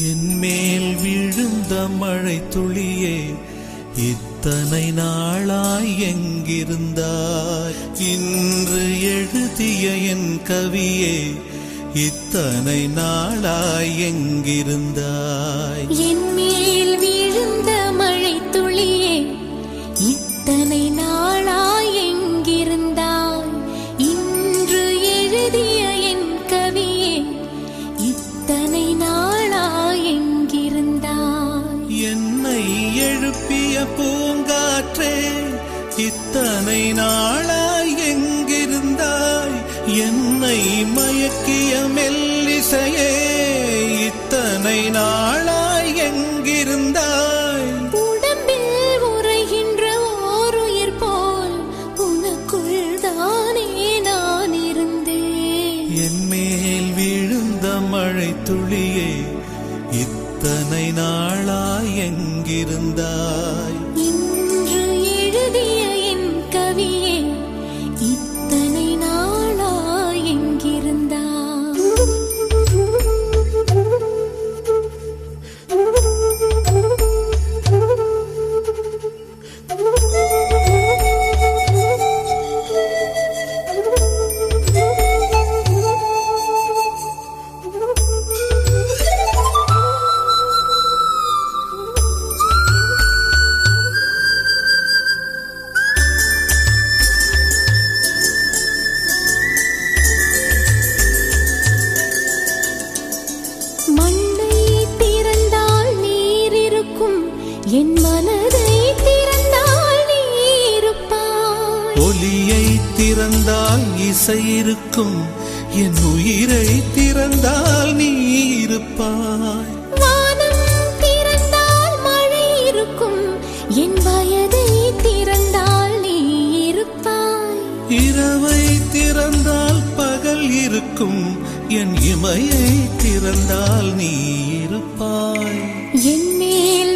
என் மேல் விழுந்த மழை துளியே, இத்தனை நாளாய் எங்கிருந்தாய்? இன்று எழுதிய என் கவியே, இத்தனை நாளாய் எங்கிருந்தாய்? என் மேல் விழுந்த மழை துளியே, இத்தனை நாளாய் எங்கிருந்தாய்? இன்று எழுதிய என் கவியே, இத்தனை நாளாய் எங்கிருந்தாய்? என்னை எழுப்பிய பூங்காற்றே, இத்தனை நாளாய் எங்கிருந்தாய்? என்னை மயக்கிய மெல்லிசையே, இத்தனை நாளாய் எங்கிருந்தாய்? உடம்பில் உறைகின்ற ஓருயிர் போல் உனக்குள் தானே நான் இருந்தேன். என் மேல் விழுந்த மழை துளியே, இத்தனை நாளாய் எங்கிருந்தாய்? இன்று எழுதிய என் கவியே, இத்தனை நாளாய் எங்கிருந்தாய்? மண்ணை திறந்தால் நீர் இருக்கும், என் மனதை திறந்தால் நீ இருப்பாய். ஒலியை திறந்தால் இசை இருக்கும், என் உயிரை திறந்தால் நீ இருப்பாய். வானம் திறந்தால் மழை இருக்கும், என் வயதை திறந்தால் நீ இருப்பாய். இரவை திறந்தால் பகல் இருக்கும், என் இமையை திறந்தால் நீ இருப்பாய். என் மேல்